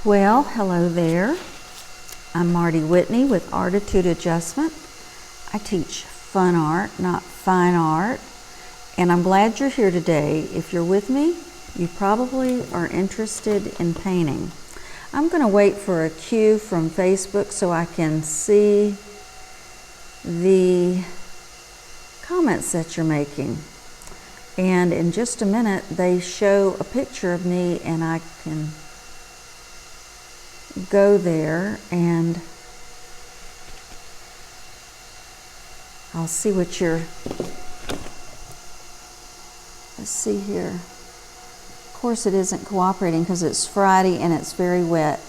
Well, hello there. I'm Marty Whitney with ARTitude Adjustment. I teach fun art, not fine art, and I'm glad you're here today. If you're with me, you probably are interested in painting. I'm going to wait for a cue from Facebook so I can see the comments that you're making. And in just a minute, they show a picture of me and I can go there and I'll see what you're, let's see here. Of course it isn't cooperating because it's Friday and it's very wet.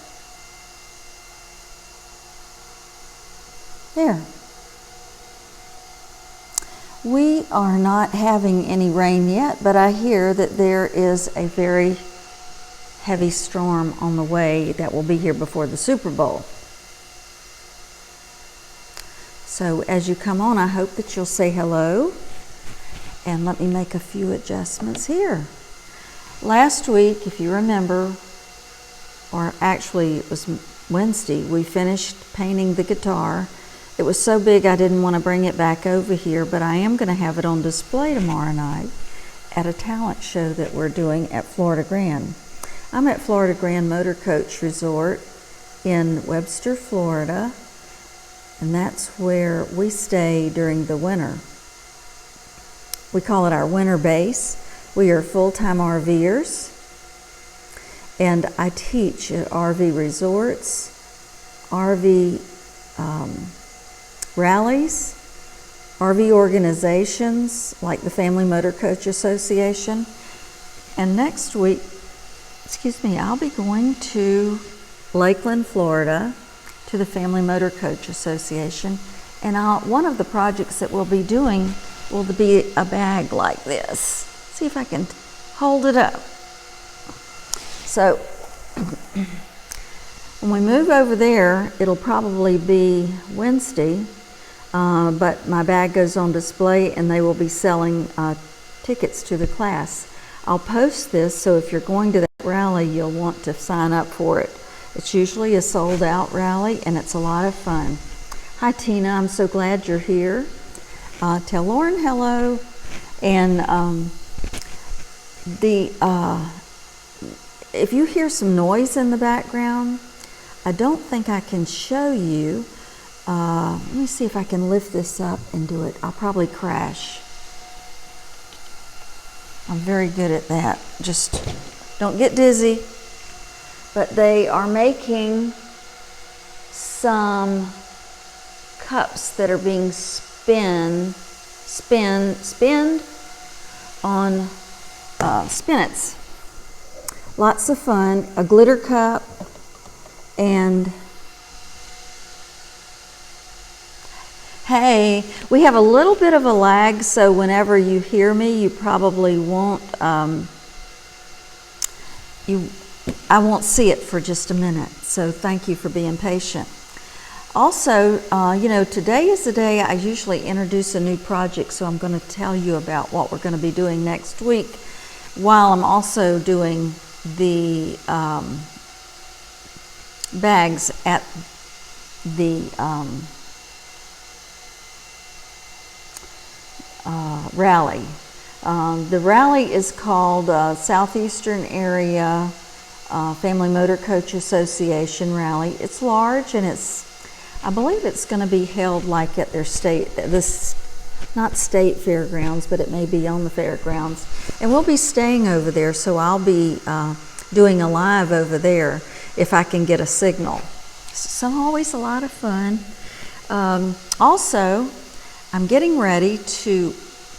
There. We are not having any rain yet, but I hear that there is a very heavy storm on the way that will be here before the Super Bowl. So as you come on, I hope that you'll say hello and let me make a few adjustments here. Last week, if you remember, or actually it was Wednesday, we finished painting the guitar. It was so big I didn't want to bring it back over here, but I am going to have it on display tomorrow night at a talent show that we're doing at Florida Grand. I'm at Florida Grand Motor Coach Resort in Webster, Florida, and that's where we stay during the winter. We call it our winter base. We are full-time RVers, and I teach at RV resorts, RV rallies, RV organizations like the Family Motor Coach Association, and next week, I'll be going to Lakeland, Florida, to the Family Motor Coach Association, and one of the projects that we'll be doing will be a bag like this. See if I can hold it up. So when we move over there, it'll probably be Wednesday, but my bag goes on display and they will be selling tickets to the class. I'll post this, so if you're going to that rally, you'll want to sign up for it. It's usually a sold-out rally, and it's a lot of fun. Hi, Tina. I'm so glad you're here. Tell Lauren hello. And if you hear some noise in the background, I don't think I can show you. Let me see if I can lift this up and do it. I'll probably crash. I'm very good at that. Just don't get dizzy. But they are making some cups that are being spinned on spinnets. Lots of fun. A glitter cup, and hey, we have a little bit of a lag, so whenever you hear me, you probably won't, I won't see it for just a minute, so thank you for being patient. Also, today is the day I usually introduce a new project, so I'm going to tell you about what we're going to be doing next week, while I'm also doing the bags at the rally. The rally is called Southeastern Area Family Motor Coach Association Rally. It's large, and I believe it's going to be held like at their not state fairgrounds, but it may be on the fairgrounds. And we'll be staying over there, so I'll be doing a live over there if I can get a signal. So always a lot of fun. Also, I'm getting ready to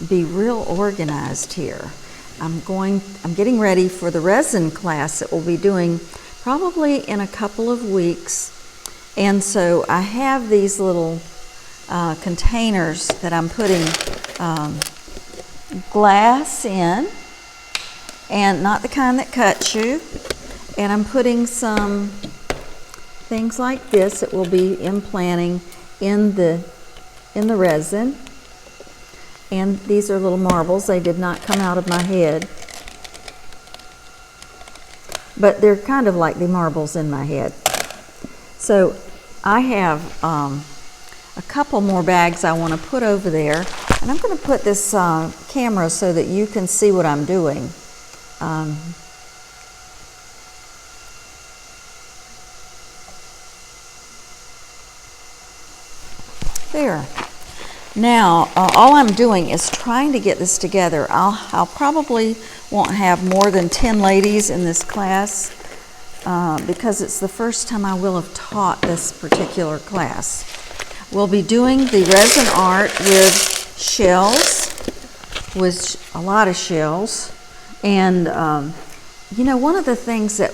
be real organized here. I'm getting ready for the resin class that we'll be doing probably in a couple of weeks. And so I have these little containers that I'm putting glass in, and not the kind that cuts you. And I'm putting some things like this that will be implanting in the resin. And these are little marbles. They did not come out of my head. but they're kind of like the marbles in my head. So I have a couple more bags I want to put over there, and I'm going to put this camera so that you can see what I'm doing. There. Now, all I'm doing is trying to get this together. I'll probably won't have more than 10 ladies in this class because it's the first time I will have taught this particular class. We'll be doing the resin art with shells, with a lot of shells. And, you know, one of the things that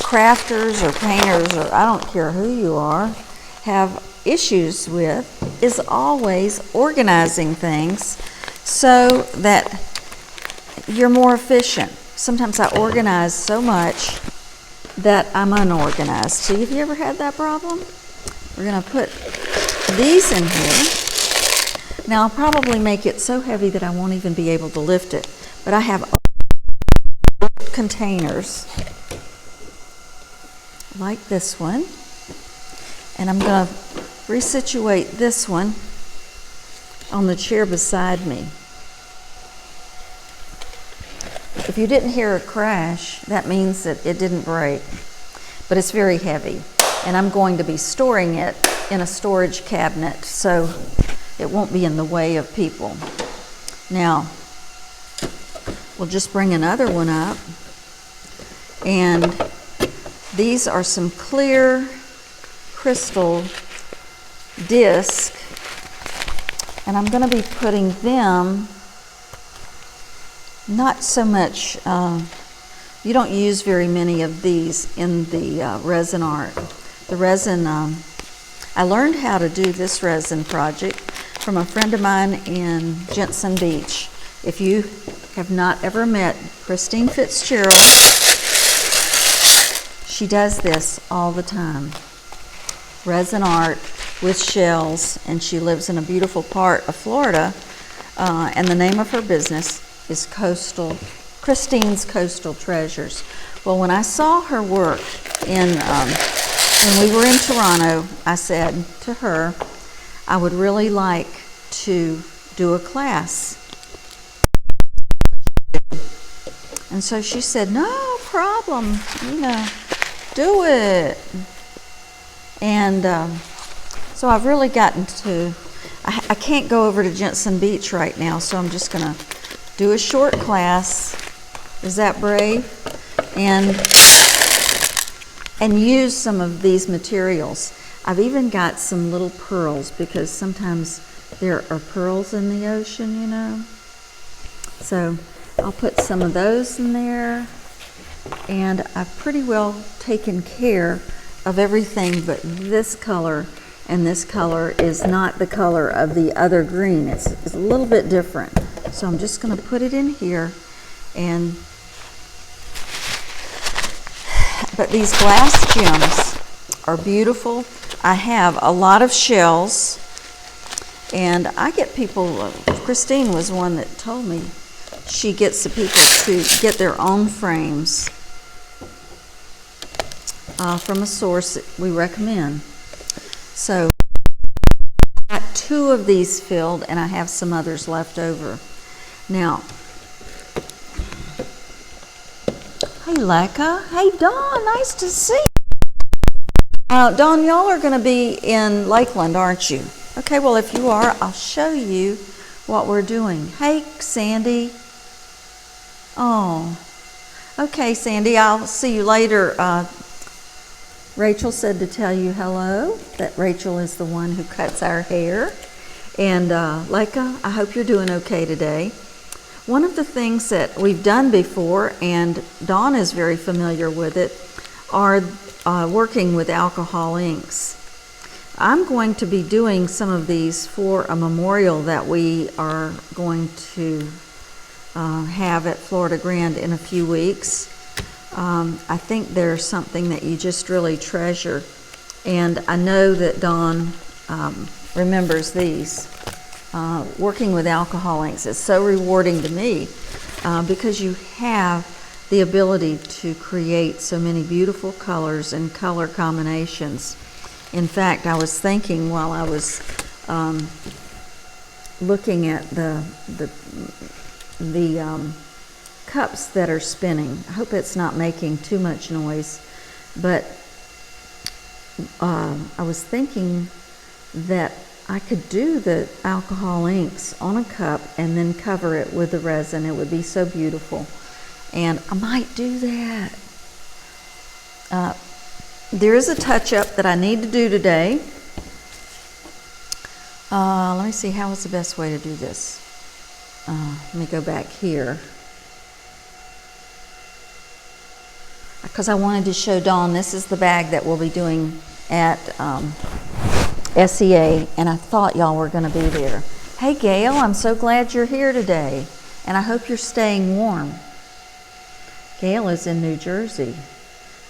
crafters or painters, or I don't care who you are, have issues with is always organizing things so that you're more efficient. Sometimes I organize so much that I'm unorganized. So have you ever had that problem? We're going to put these in here. Now I'll probably make it so heavy that I won't even be able to lift it. But I have containers like this one. And I'm going to resituate this one on the chair beside me. If you didn't hear a crash, that means that it didn't break, but it's very heavy. And I'm going to be storing it in a storage cabinet so it won't be in the way of people. Now, we'll just bring another one up. And these are some clear crystal disc, and I'm going to be putting them, not so much, you don't use very many of these in the resin art. The resin, I learned how to do this resin project from a friend of mine in Jensen Beach. If you have not ever met Christine Fitzgerald, she does this all the time. Resin art with shells, and she lives in a beautiful part of Florida, and the name of her business is Christine's Coastal Treasures. Well, when I saw her work when we were in Toronto, I said to her, I would really like to do a class. And so she said, no problem, you know, do it. And so I've really gotten to, I can't go over to Jensen Beach right now, so I'm just going to do a short class. Is that brave? And use some of these materials. I've even got some little pearls because sometimes there are pearls in the ocean, you know. So I'll put some of those in there. And I've pretty well taken care of everything but this color, and this color is not the color of the other green. It's a little bit different. So I'm just going to put it in here. But these glass gems are beautiful. I have a lot of shells, and I get people, Christine was one that told me she gets the people to get their own frames from a source that we recommend. So I got 2 of these filled, and I have some others left over. Now, hey Leka, hey Dawn, nice to see you. Dawn, y'all are going to be in Lakeland, aren't you? Okay, well if you are, I'll show you what we're doing. Hey Sandy. Oh, okay Sandy, I'll see you later. Rachel said to tell you hello, that Rachel is the one who cuts our hair. And Leka, I hope you're doing okay today. One of the things that we've done before, and Dawn is very familiar with it, are working with alcohol inks. I'm going to be doing some of these for a memorial that we are going to have at Florida Grand in a few weeks. I think there's something that you just really treasure, and I know that Dawn remembers these. Working with alcohol inks is so rewarding to me because you have the ability to create so many beautiful colors and color combinations. In fact, I was thinking while I was looking at the cups that are spinning. I hope it's not making too much noise, but I was thinking that I could do the alcohol inks on a cup and then cover it with the resin. It would be so beautiful. And I might do that. There is a touch-up that I need to do today. Let me see, how is the best way to do this? Let me go back here. Because I wanted to show Dawn, this is the bag that we'll be doing at SEA, and I thought y'all were going to be there. Hey Gail, I'm so glad you're here today, and I hope you're staying warm. Gail is in New Jersey,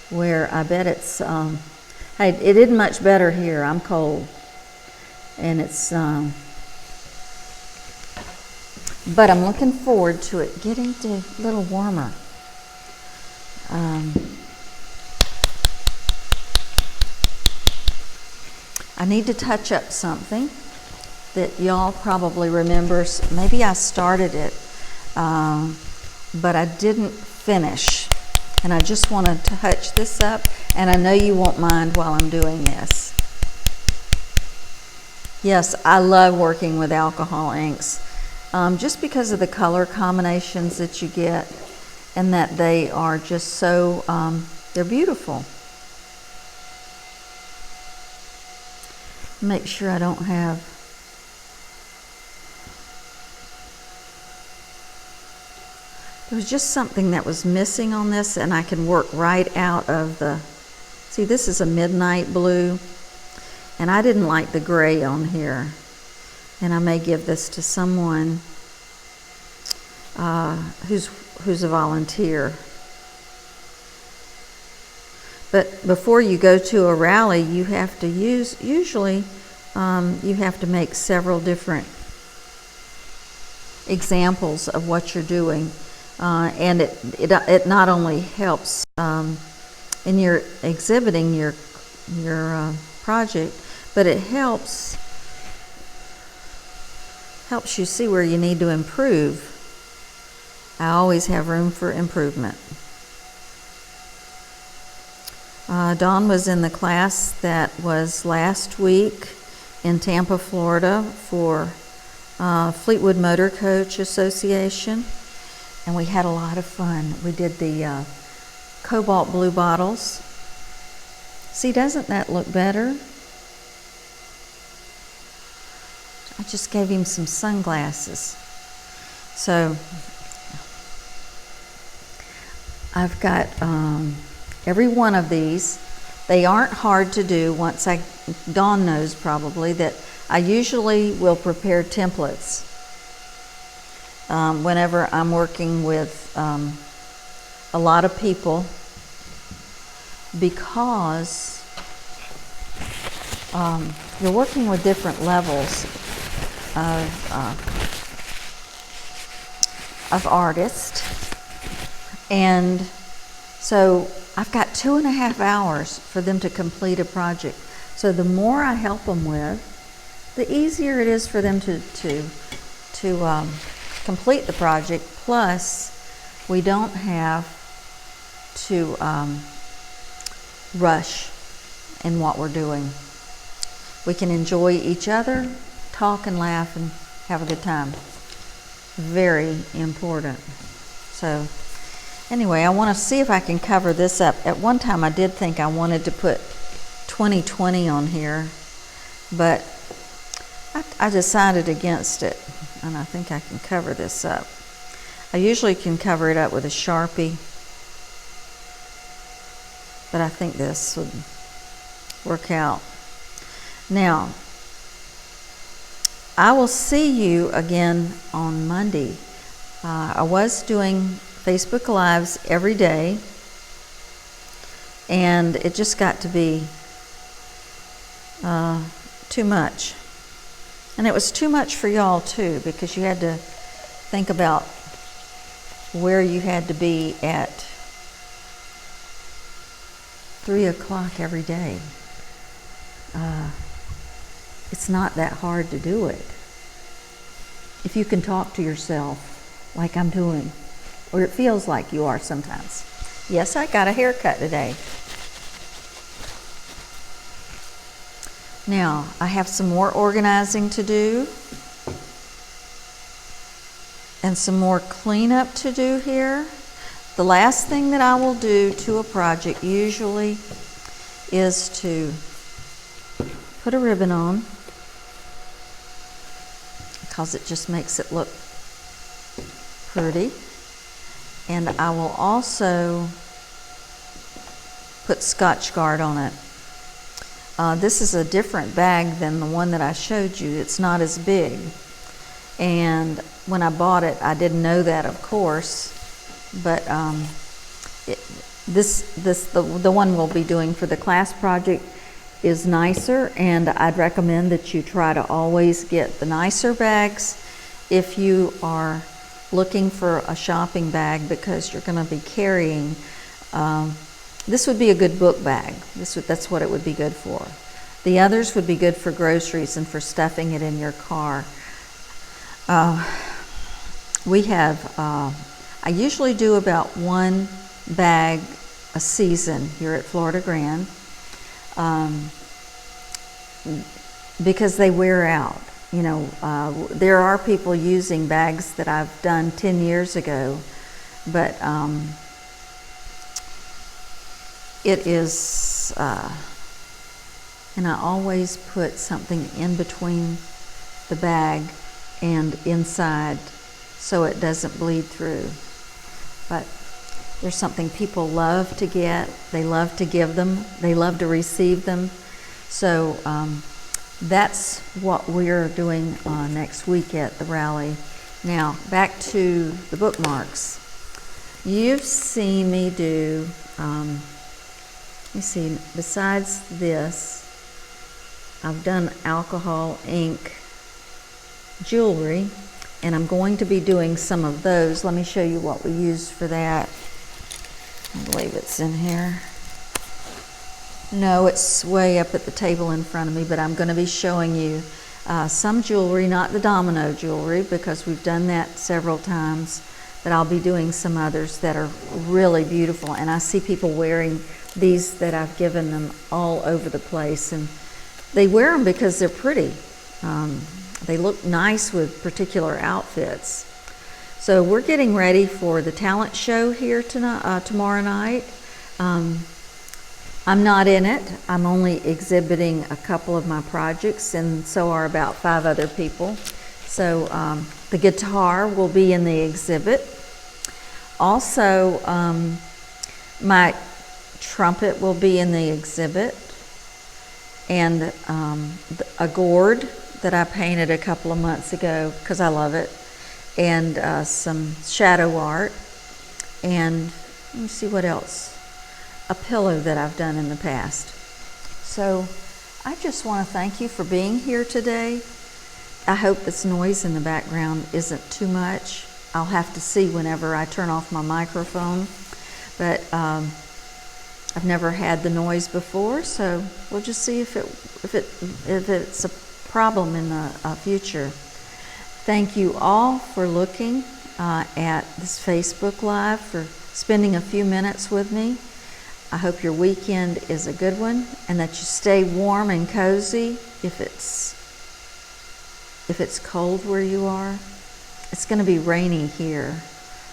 where I bet it's, hey, it isn't much better here. I'm cold, and it's, but I'm looking forward to it getting a little warmer. I need to touch up something that y'all probably remember. Maybe I started it, but I didn't finish. And I just want to touch this up, and I know you won't mind while I'm doing this. Yes, I love working with alcohol inks, just because of the color combinations that you get, and that they are just so, they're beautiful. Make sure I don't have, there was just something that was missing on this, and I can work right out of the, see, this is a midnight blue, and I didn't like the gray on here, and I may give this to someone who's a volunteer. But before you go to a rally, you have to use, usually you have to make several different examples of what you're doing. And it not only helps in your exhibiting your project, but it helps you see where you need to improve. I always have room for improvement. Dawn was in the class that was last week in Tampa, Florida for Fleetwood Motor Coach Association, and we had a lot of fun. We did the cobalt blue bottles. See, doesn't that look better? I just gave him some sunglasses. So I've got every one of these. They aren't hard to do. Once Dawn knows probably that I usually will prepare templates whenever I'm working with a lot of people, because you're working with different levels of artists, and so I've got 2.5 hours for them to complete a project. So the more I help them with, the easier it is for them to complete the project. Plus, we don't have to rush in what we're doing. We can enjoy each other, talk and laugh, and have a good time. Very important. So anyway, I want to see if I can cover this up. At one time I did think I wanted to put 2020 on here, but I decided against it, and I think I can cover this up. I usually can cover it up with a Sharpie, but I think this would work out. Now, I will see you again on Monday. I was doing Facebook Lives every day, and it just got to be too much. And it was too much for y'all too, because you had to think about where you had to be at 3 o'clock every day. It's not that hard to do it. If you can talk to yourself like I'm doing, or it feels like you are sometimes. Yes, I got a haircut today. Now, I have some more organizing to do and some more cleanup to do here. The last thing that I will do to a project usually is to put a ribbon on, because it just makes it look pretty. And I will also put Scotchgard on it. This is a different bag than the one that I showed you. It's not as big. And when I bought it, I didn't know that, of course. But the one we'll be doing for the class project is nicer, and I'd recommend that you try to always get the nicer bags if you are looking for a shopping bag, because you're going to be carrying. This would be a good book bag. That's what it would be good for. The others would be good for groceries and for stuffing it in your car. I usually do about 1 bag a season here at Florida Grand, because they wear out. You know, there are people using bags that I've done 10 years ago, but it is, and I always put something in between the bag and inside so it doesn't bleed through. But there's something people love to get, they love to give them, they love to receive them. So that's what we're doing next week at the rally. Now, back to the bookmarks. You've seen me do, let me see, besides this, I've done alcohol, ink, jewelry, and I'm going to be doing some of those. Let me show you what we used for that. I believe it's in here. No, it's way up at the table in front of me, but I'm going to be showing you some jewelry, not the domino jewelry, because we've done that several times, but I'll be doing some others that are really beautiful. And I see people wearing these that I've given them all over the place, and they wear them because they're pretty. They look nice with particular outfits. So we're getting ready for the talent show here tomorrow night. I'm not in it. I'm only exhibiting a couple of my projects, and so are about 5 other people. So the guitar will be in the exhibit. Also, my trumpet will be in the exhibit, and a gourd that I painted a couple of months ago because I love it, and some shadow art, and let me see what else, a pillow that I've done in the past. So I just want to thank you for being here today. I hope this noise in the background isn't too much. I'll have to see whenever I turn off my microphone, but I've never had the noise before, so we'll just see if it's a problem in the future. Thank you all for looking at this Facebook Live, for spending a few minutes with me. I hope your weekend is a good one, and that you stay warm and cozy if it's cold where you are. It's going to be rainy here,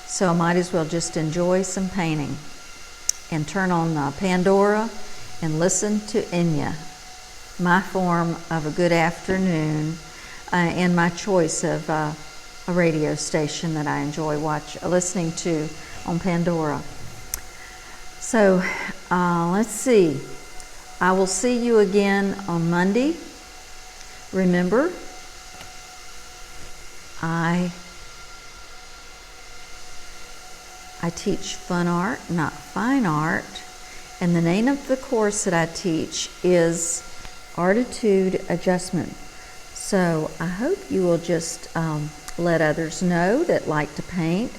so I might as well just enjoy some painting and turn on Pandora and listen to Enya, my form of a good afternoon, and my choice of a radio station that I enjoy listening to on Pandora. So let's see. I will see you again on Monday. Remember, I teach fun art, not fine art, and the name of the course that I teach is ARTitude Adjustment. So I hope you will just let others know that like to paint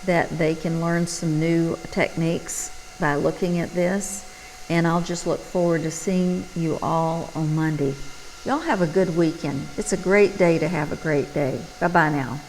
that they can learn some new techniques by looking at this, And I'll just look forward to seeing you all on Monday. Y'all have a good weekend. It's a great day to have a great day. Bye-bye now.